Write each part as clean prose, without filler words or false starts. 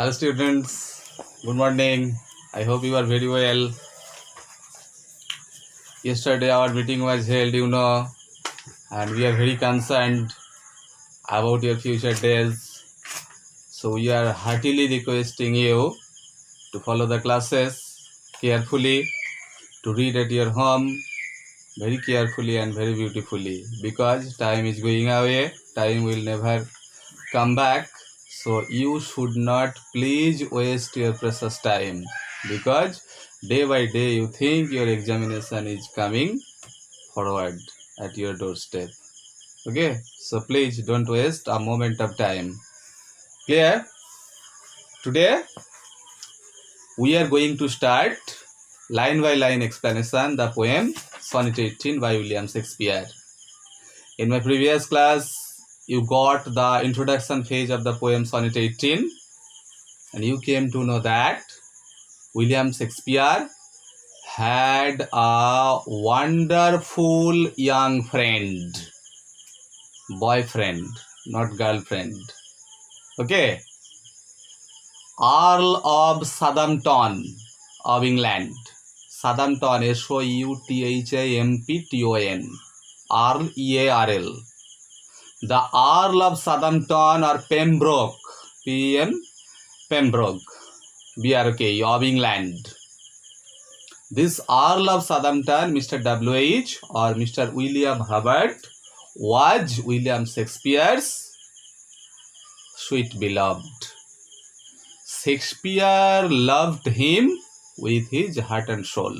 Hello students, good morning. I hope you are very well. Yesterday our meeting was held, and we are very concerned about your future days. So we are heartily requesting you to follow the classes carefully, to read at your home very carefully and very beautifully, because time is going away, time will never come back. So you should not please waste your precious time, because day by day you think your examination is coming forward at your doorstep. Okay, so please don't waste a moment of time. Clear? Today we are going to start line by line explanation the poem Sonnet 18 by William Shakespeare. In my previous class you got the introduction phase of the poem Sonnet 18, and you came to know that William Shakespeare had a wonderful young friend, boyfriend, not girlfriend. Okay, Earl of Southampton of England. Southampton, Southampton, Earl, E-A-R-L. The Earl of Southampton or Pembroke, P-M, Pembroke, B-R-O-K, of England. This Earl of Southampton, Mr. W.H. or Mr. William Herbert, was William Shakespeare's sweet beloved. Shakespeare loved him with his heart and soul.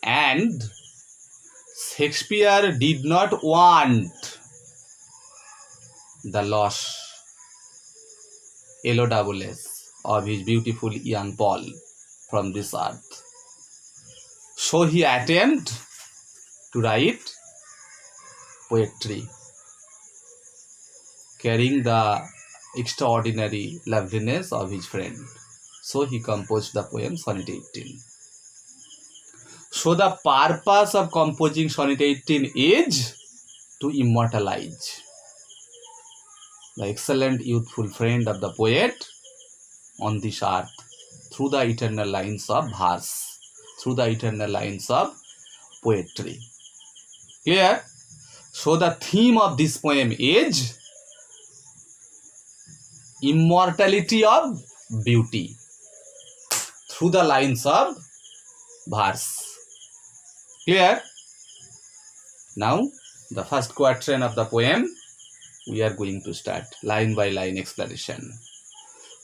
And Shakespeare did not want the loss, LOSS, of his beautiful young Paul from this earth. So he attempted to write poetry, carrying the extraordinary loveliness of his friend. So he composed the poem Sonnet 18. So the purpose of composing Sonnet 18 is to immortalize the excellent youthful friend of the poet on this earth through the eternal lines of verse, through the eternal lines of poetry. Clear? So the theme of this poem is immortality of beauty through the lines of verse. Clear? Now the first quatrain of the poem we are going to start line by line explanation.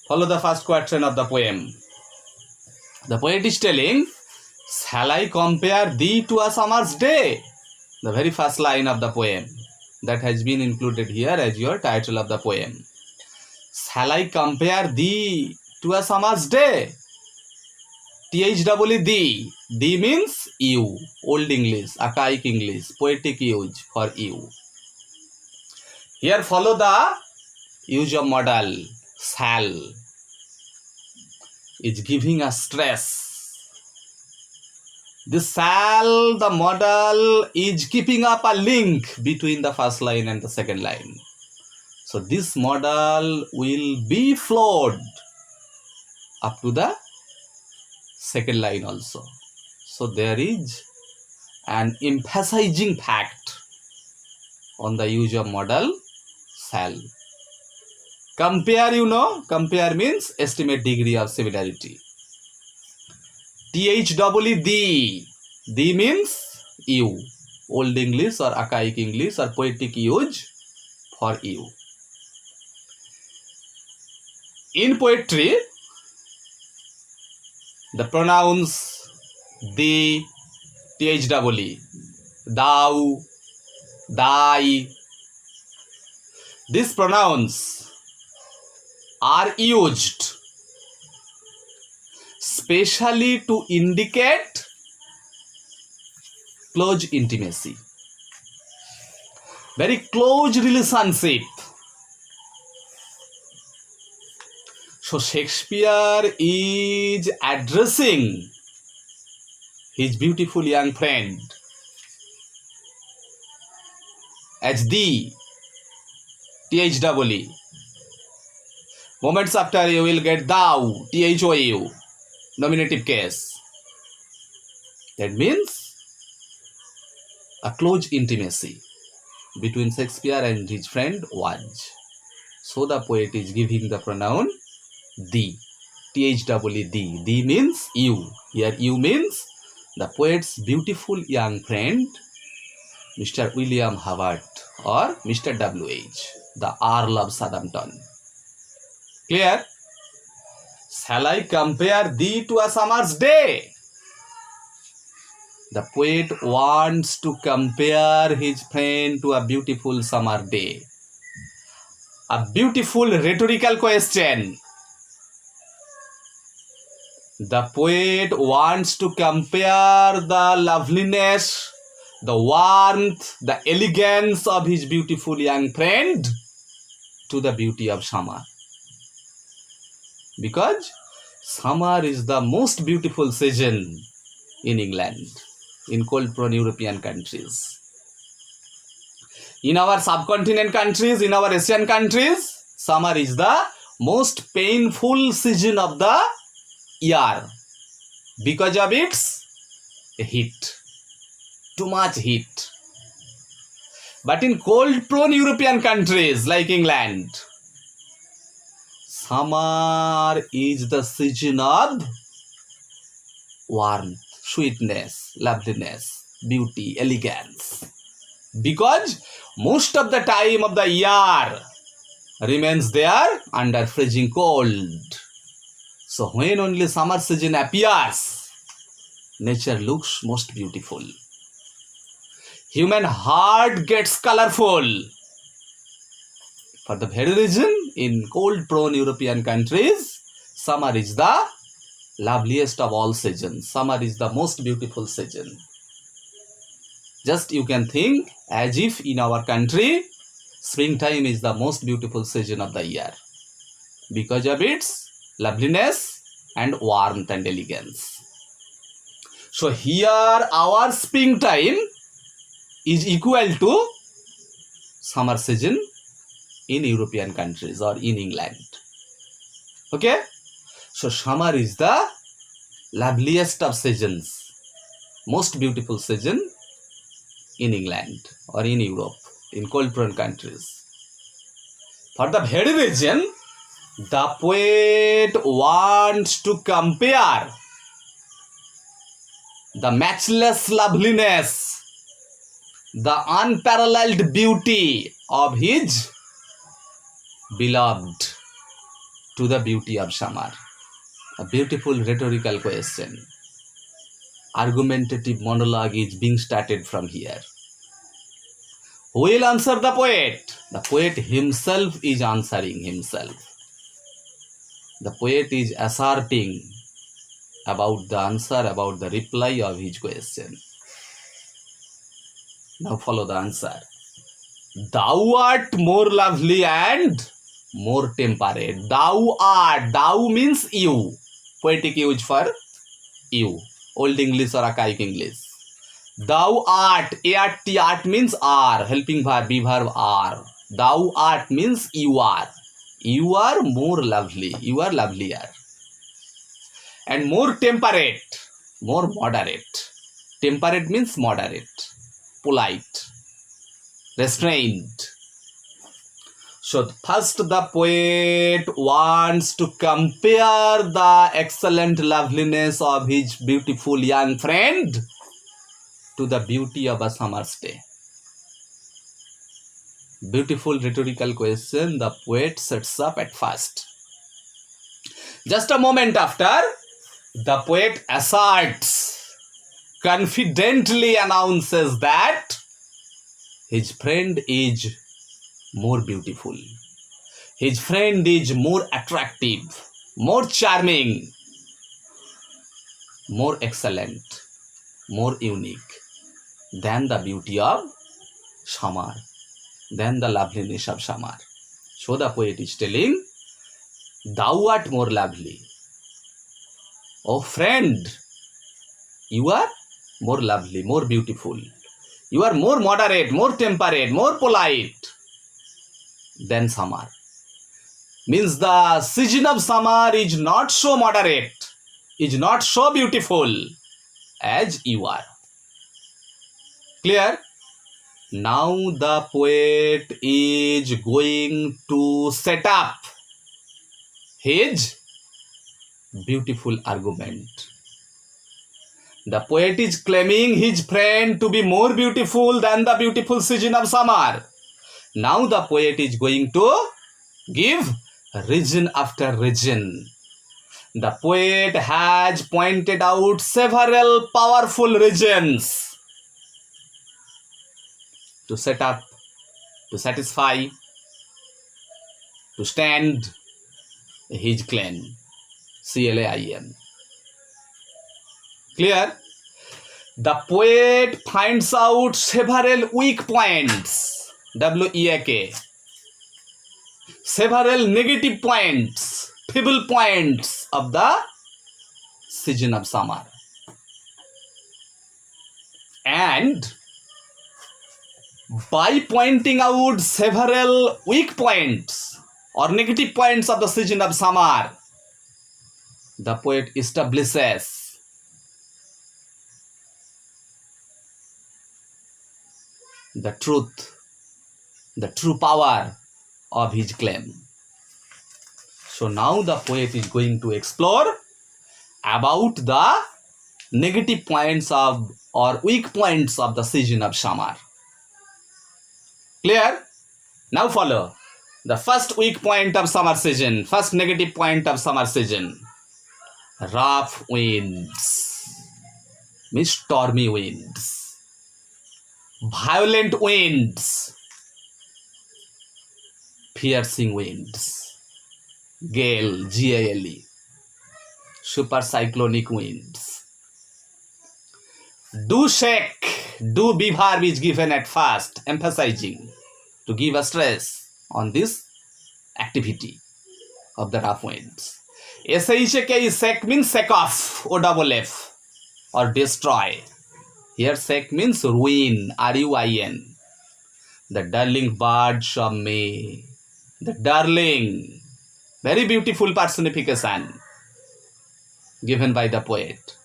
Follow the first quatrain of the poem. The poet is telling, shall I compare thee to a summer's day? The very first line of the poem that has been included here as your title of the poem. Shall I compare thee to a summer's day? THEE, thee. Thee means you. Old English, archaic English, poetic use for you. Here follow the use of modal, shall. Is giving a stress. This shall, the modal, is keeping up a link between the first line and the second line. So this modal will be flowed up to the second line also. So there is an emphasizing fact on the use of modal shall. Compare, compare means estimate degree of similarity. THEE, thee. Thee means you. Old English or archaic English or poetic use for you. In poetry, the pronouns thee, THEE, thou, thy, these pronouns are used specially to indicate close intimacy, very close relationship. So Shakespeare is addressing his beautiful young friend as thee, THEE, Moments after you will get thou, thou, nominative case. That means a close intimacy between Shakespeare and his friend was. So the poet is giving the pronoun thee, thee. Thee means you. Here you means the poet's beautiful young friend, Mr. William Howard or Mr. W.H., the Earl of Southampton. Clear? Shall I compare thee to a summer's day? The poet wants to compare his friend to a beautiful summer day. A beautiful rhetorical question. The poet wants to compare the loveliness, the warmth, the elegance of his beautiful young friend to the beauty of summer. Because summer is the most beautiful season in England, in cold-prone European countries. In our subcontinent countries, in our Asian countries, summer is the most painful season of the year because of its heat, too much heat. But in cold-prone European countries like England, summer is the season of warmth, sweetness, loveliness, beauty, elegance. Because most of the time of the year remains there under freezing cold. So when only summer season appears, nature looks most beautiful. Human heart gets colorful. For the very reason, in cold-prone European countries, summer is the loveliest of all seasons. Summer is the most beautiful season. Just you can think as if in our country, springtime is the most beautiful season of the year because of its loveliness and warmth and elegance. So here our springtime is equal to summer season in European countries or in England. Okay? So summer is the loveliest of seasons, most beautiful season in England or in Europe, in cold-prone countries. For the very reason, the poet wants to compare the matchless loveliness, the unparalleled beauty of his beloved to the beauty of summer. A beautiful rhetorical question. Argumentative monologue is being started from here. Who will answer the poet? The poet himself is answering himself. The poet is asserting about the answer, about the reply of his question. Now follow the answer. Thou art more lovely and more temperate. Thou art. Thou means you. Poetic use for you. Old English or archaic English. Thou art. Art means are. Helping verb, be verb are. Thou art means you are. You are more lovely. You are lovelier. And more temperate. More moderate. Temperate means moderate. Polite. Restrained. So first the poet wants to compare the excellent loveliness of his beautiful young friend to the beauty of a summer's day. Beautiful rhetorical question the poet sets up at first. Just a moment after, the poet asserts, confidently announces that his friend is more beautiful. His friend is more attractive, more charming, more excellent, more unique than the beauty of summer, than the loveliness of summer. So the poet is telling, thou art more lovely. Oh friend, you are more lovely, more beautiful. You are more moderate, more temperate, more polite than summer. means the season of summer is not so moderate, is not so beautiful as you are. Clear? Now the poet is going to set up his beautiful argument. The poet is claiming his friend to be more beautiful than the beautiful season of summer. Now the poet is going to give reason after reason. The poet has pointed out several powerful reasons to set up, to satisfy, to stand his claim. CLAIM. Clear? The poet finds out several weak points. WEAK. Several negative points, feeble points of the season of summer. And by pointing out several weak points or negative points of the season of summer, the poet establishes the truth, the true power of his claim. So now the poet is going to explore about the negative points of or weak points of the season of summer. Clear? Now follow the first weak point of summer season, first negative point of summer season. Rough winds, means stormy winds, violent winds, piercing winds, gale, GALE, super cyclonic winds. Do shake, do be verb is given at first, emphasizing to give a stress on this activity of the rough winds. SHAK is shake means shake off, OFF, or destroy. Here shake means ruin, RUIN. The darling birds of May. The darling, very beautiful personification given by the poet.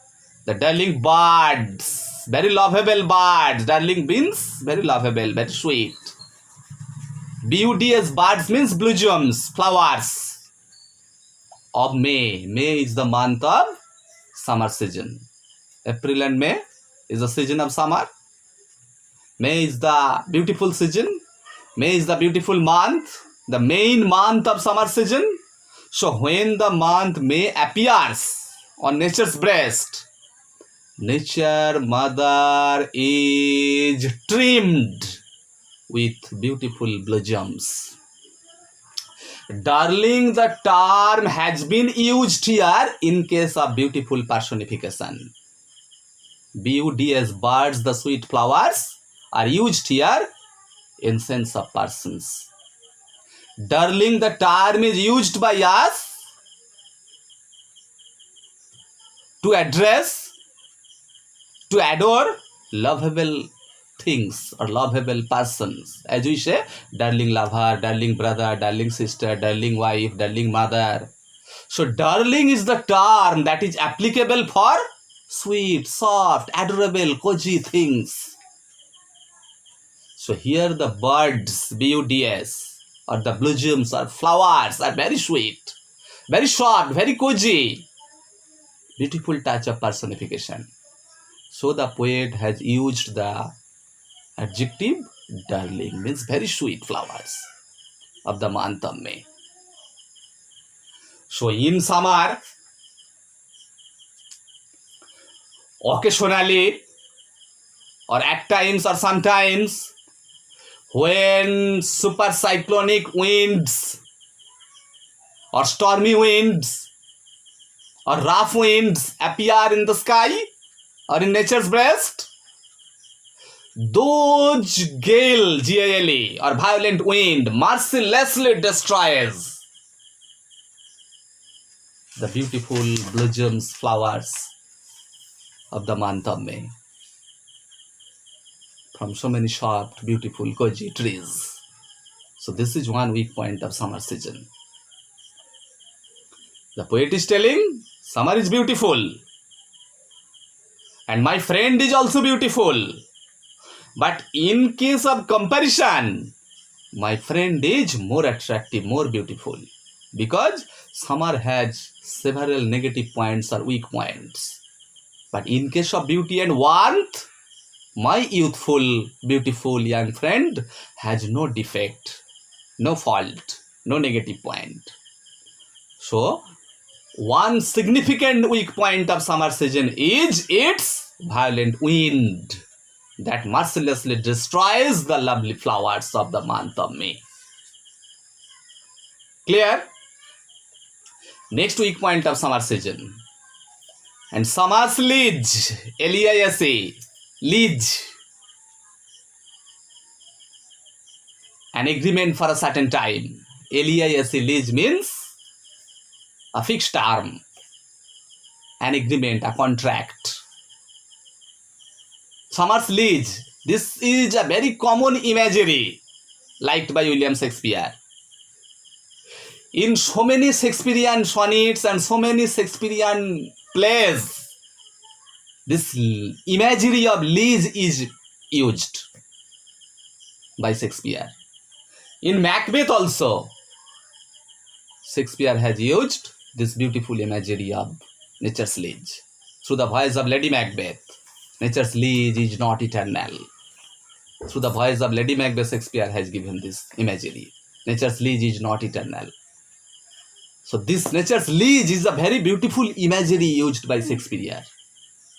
The darling birds, very lovable birds. Darling means very lovable, very sweet. BUDS, birds means blossoms, flowers of May. May is the month of summer season. April and May is the season of summer. May is the beautiful season. May is the beautiful month, the main month of summer season. So when the month May appears on nature's breast, nature mother is trimmed with beautiful blossoms. Darling, the term has been used here in case of beautiful personification. BUDS, birds, the sweet flowers, are used here in sense of persons. Darling, the term is used by us to address, to adore lovable things or lovable persons. As we say, darling lover, darling brother, darling sister, darling wife, darling mother. So darling is the term that is applicable for sweet, soft, adorable, cozy things. So here the birds, BUDS, or the blossoms or flowers are very sweet, very soft, very cozy. Beautiful touch of personification. So the poet has used the adjective darling, means very sweet flowers of the month of May. So in summer, occasionally or at times or sometimes, when super cyclonic winds or stormy winds or rough winds appear in the sky or in nature's breast, those gale, GALE, or violent wind mercilessly destroys the beautiful blossoms, flowers of the month of May from so many soft, beautiful, cozy trees. So this is one weak point of summer season. The poet is telling summer is beautiful and my friend is also beautiful. But in case of comparison, my friend is more attractive, more beautiful, because summer has several negative points or weak points. But in case of beauty and warmth, my youthful, beautiful young friend has no defect, no fault, no negative point. So, one significant weak point of summer season is its violent wind that mercilessly destroys the lovely flowers of the month of May. Clear? Next weak point of summer season. And summer's lease, L-E-I-S-E, lease, an agreement for a certain time. L-E-I-S-E, lease means a fixed term, an agreement, a contract. Summer's lease, this is a very common imagery liked by William Shakespeare. In so many Shakespearean sonnets and so many Shakespearean plays, this imagery of lease is used by Shakespeare. In Macbeth also, Shakespeare has used this beautiful imagery of nature's lease. Through the voice of Lady Macbeth, nature's lease is not eternal. Through the voice of Lady Macbeth, Shakespeare has given this imagery. Nature's lease is not eternal. So this nature's lease is a very beautiful imagery used by Shakespeare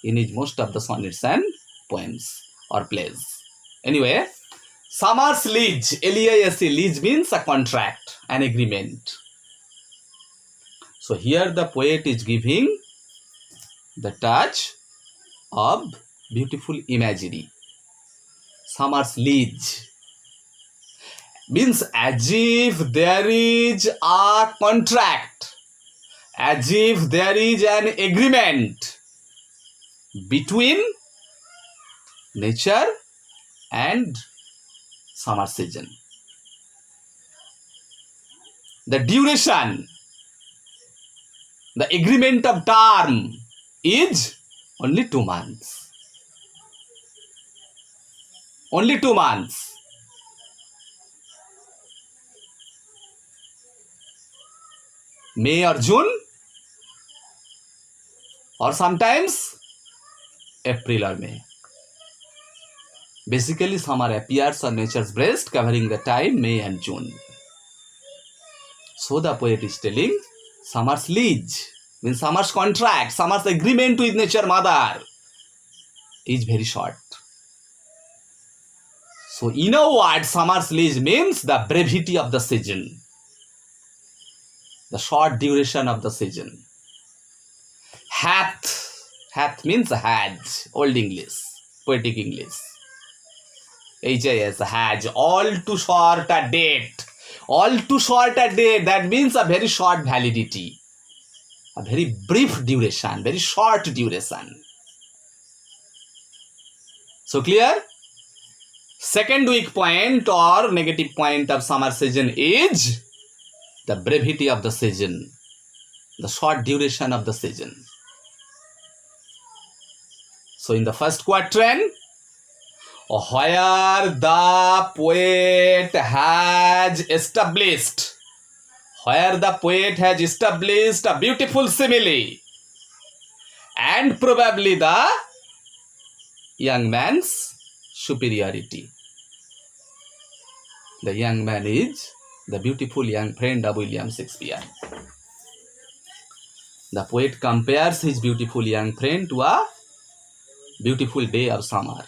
in his most of the sonnets and poems or plays. Anyway, summer's lease, L-E-I-S-E, lease means a contract, an agreement. So here the poet is giving the touch of beautiful imagery. Summer's lease means as if there is a contract, as if there is an agreement between nature and summer season. The duration, the agreement of term is only 2 months. Only 2 months. May or June, or sometimes April or May. Basically, summer appears on nature's breast, covering the time May and June. So the poet is telling summer's lease, means summer's contract, summer's agreement with nature mother is very short. So in a word, summer's lease means the brevity of the season, the short duration of the season. Hath means has, Old English, poetic English. H-A-S, has, all too short a date. All too short a date, that means a very short validity. A very brief duration, very short duration. So clear? Second weak point or negative point of summer season is the brevity of the season, the short duration of the season. So in the first quatrain, where the poet has established, a beautiful simile and probably the young man's superiority. The young man is the beautiful young friend of William Shakespeare. The poet compares his beautiful young friend to a beautiful day of summer.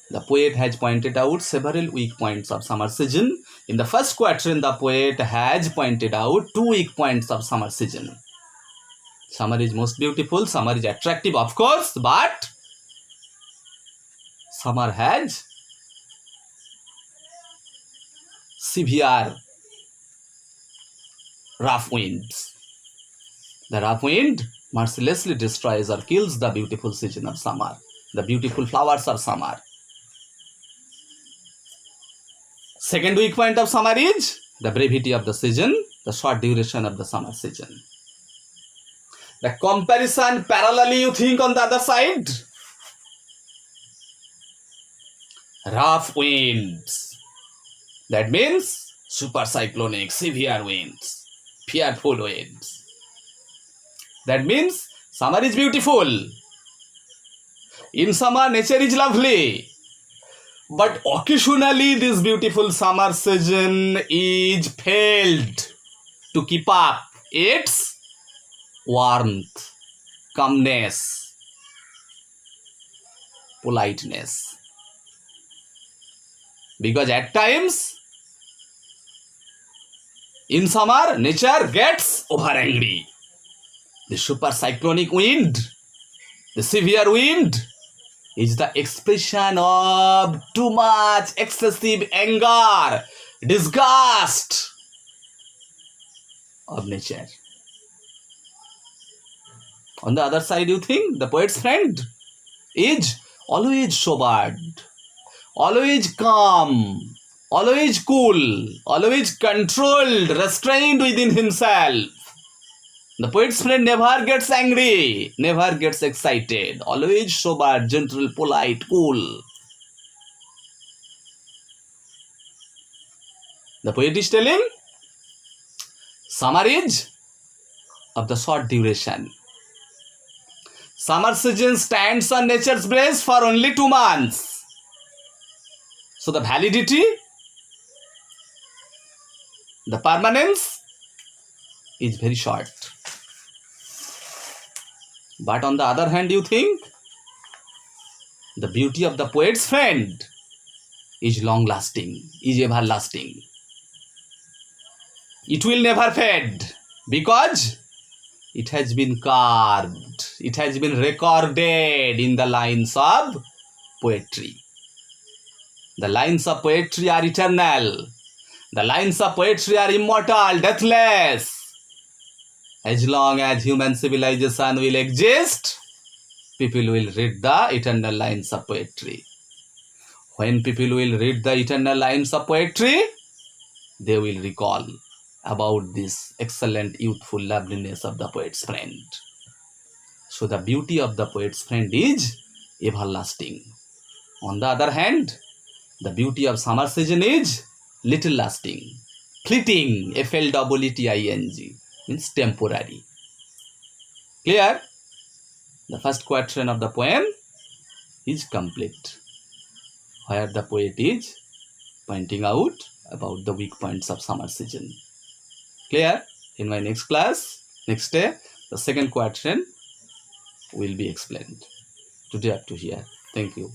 The poet has pointed out several weak points of summer season. In the first quatrain, the poet has pointed out 2 weak points of summer season. Summer is most beautiful, summer is attractive, of course, but summer has severe rough winds. The rough wind mercilessly destroys or kills the beautiful season of summer, the beautiful flowers of summer. Second weak point of summer is the brevity of the season, the short duration of the summer season. The comparison parallelly you think on the other side. Rough winds. That means super cyclonic, severe winds, fearful winds. That means summer is beautiful. In summer, nature is lovely. But occasionally, this beautiful summer season is failed to keep up its warmth, calmness, politeness. Because at times, in summer, nature gets over angry. The super cyclonic wind, the severe wind, is the expression of too much excessive anger, disgust of nature. On the other side, you think the poet's friend is always sobered, always calm, always cool, always controlled, restrained within himself. The poet's friend never gets angry, never gets excited, always sober, gentle, polite, cool. The poet is telling, summer is of the short duration. Summer season stands on nature's breast for only 2 months. So the validity, the permanence is very short. But on the other hand, you think the beauty of the poet's friend is long-lasting, is everlasting. It will never fade because it has been carved, it has been recorded in the lines of poetry. The lines of poetry are eternal. The lines of poetry are immortal, deathless. As long as human civilization will exist, people will read the eternal lines of poetry. When people will read the eternal lines of poetry, they will recall about this excellent youthful loveliness of the poet's friend. So the beauty of the poet's friend is everlasting. On the other hand, the beauty of summer season is little lasting, fleeting, FLEETING, means temporary. Clear? The first quatrain of the poem is complete, where the poet is pointing out about the weak points of summer season. Clear? In my next class, next day, the second quatrain will be explained. Today up to here. Thank you.